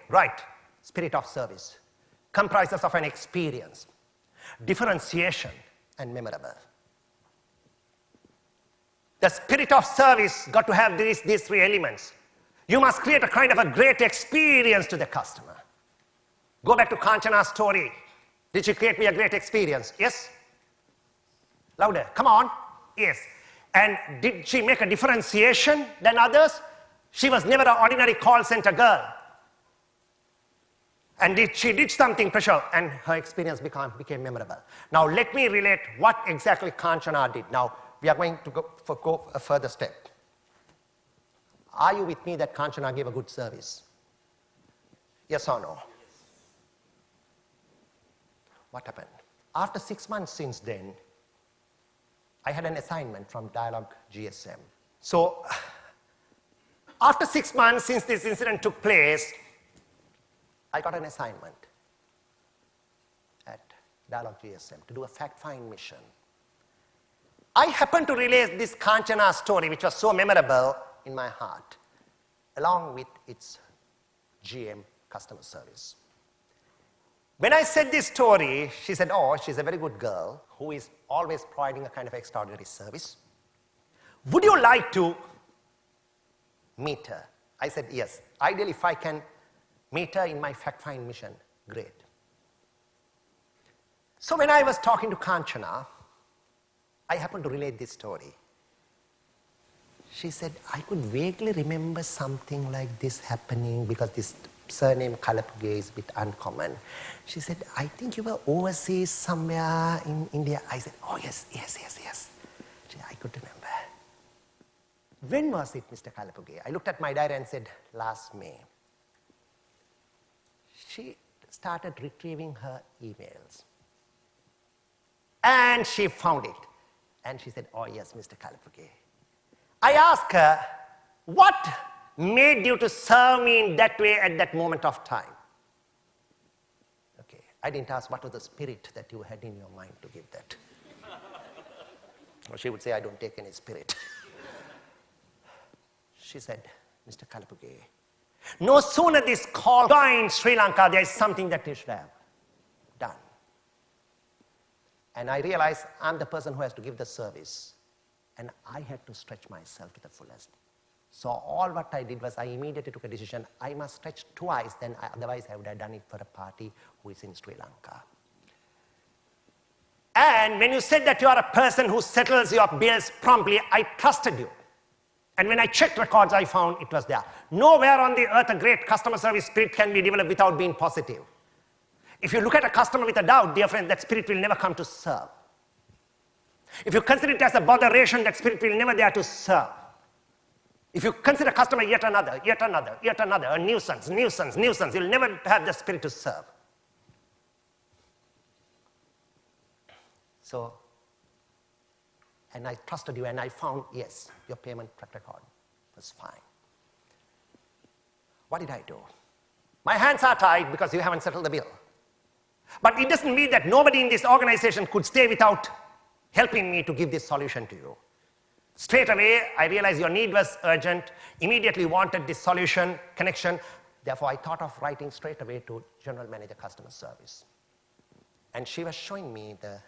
right. Spirit of service comprises of an experience, differentiation, and memorable. The spirit of service got to have these three elements. You must create a kind of a great experience to the customer. Go back to Kanchana's story. Did she create me a great experience? Yes? Louder, come on. Yes. And did she make a differentiation than others? She was never an ordinary call center girl. And she did something special, and her experience became memorable. Now let me relate what exactly Kanchana did. Now we are going to go a further step. Are you with me that Kanchana gave a good service? Yes or no? What happened? After 6 months since then, I had an assignment from Dialogue GSM. So after 6 months since this incident took place, I got an assignment at Dialogue GSM to do a fact-find mission. I happened to relay this Kanchana story, which was so memorable in my heart, along with its GM customer service. When I said this story, she said, oh, she's a very good girl who is always providing a kind of extraordinary service. Would you like to meet her? I said, yes. Ideally, if I can meet her in my fact-find mission, great. So when I was talking to Kanchana, I happened to relate this story. She said, I could vaguely remember something like this happening because this surname Kalapuge is a bit uncommon. She said, I think you were overseas somewhere in India. I said, oh, yes. She said, I could remember. When was it, Mr. Kalapuge? I looked at my diary and said, last May. She started retrieving her emails. And she found it. And she said, oh, yes, Mr. Kalapuge. I asked her, what made you to serve me in that way at that moment of time? Okay, I didn't ask what was the spirit that you had in your mind to give that. Or she would say, I don't take any spirit. She said, Mr. Kalapuge, no sooner this call joined Sri Lanka, there is something that you should have done. And I realized I'm the person who has to give the service. And I had to stretch myself to the fullest. So all what I did was I immediately took a decision, I must stretch twice, otherwise I would have done it for a party who is in Sri Lanka. And when you said that you are a person who settles your bills promptly, I trusted you. And when I checked records, I found it was there. Nowhere on the earth a great customer service spirit can be developed without being positive. If you look at a customer with a doubt, dear friend, that spirit will never come to serve. If you consider it as a botheration, that spirit will never dare to serve. If you consider a customer yet another, a nuisance, you'll never have the spirit to serve. So, and I trusted you and I found, yes, your payment track record was fine. What did I do? My hands are tied because you haven't settled the bill. But it doesn't mean that nobody in this organization could stay without helping me to give this solution to you. Straight away, I realized your need was urgent, immediately wanted this solution, connection. Therefore, I thought of writing straight away to General Manager Customer Service. And she was showing me the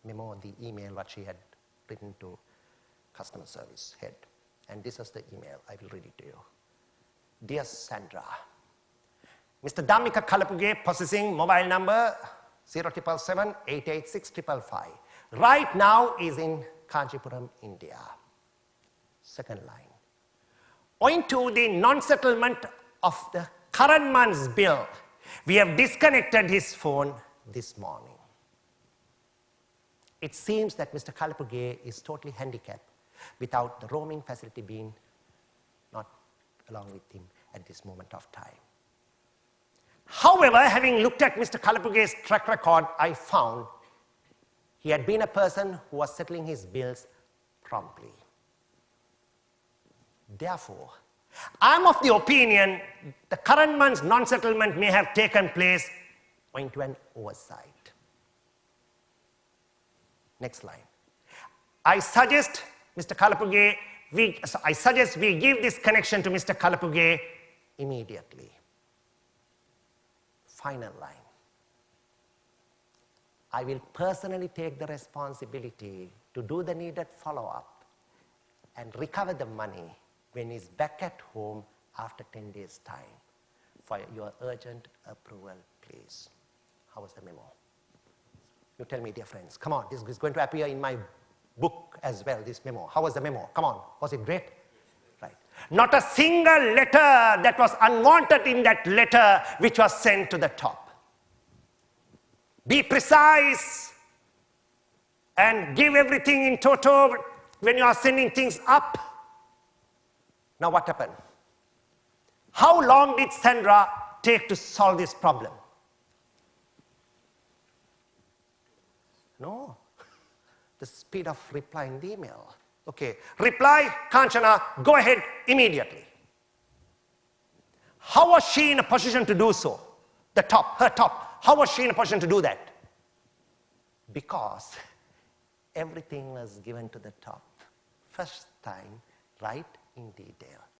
memo, the email, what she had written to Customer Service head. And this is the email. I will read it to you. Dear Sandra, Mr. Dhammika Kalapuge, possessing mobile number 0777 886 555. Right now is in Kanchipuram, India. Second line. Owing to the non-settlement of the current month's bill, we have disconnected his phone this morning. It seems that Mr. Kalapuge is totally handicapped without the roaming facility being not along with him at this moment of time. However, having looked at Mr. Kalapuge's track record, I found he had been a person who was settling his bills promptly. Therefore, I'm of the opinion the current month's non-settlement may have taken place owing to an oversight. Next line. I suggest we give this connection to Mr. Kalapuge immediately. Final line. I will personally take the responsibility to do the needed follow-up and recover the money when he's back at home after 10 days' time. For your urgent approval, please. How was the memo? You tell me, dear friends. Come on, this is going to appear in my book as well, this memo. How was the memo? Come on, was it great? Right. Not a single letter that was unwanted in that letter which was sent to the top. Be precise and give everything in toto when you are sending things up. Now what happened? How long did Sandra take to solve this problem? No. The speed of replying the email. Okay, reply, Kanchana, go ahead immediately. How was she in a position to do so? The top, her top. How was she in a position to do that? Because everything was given to the top. First time, right in detail.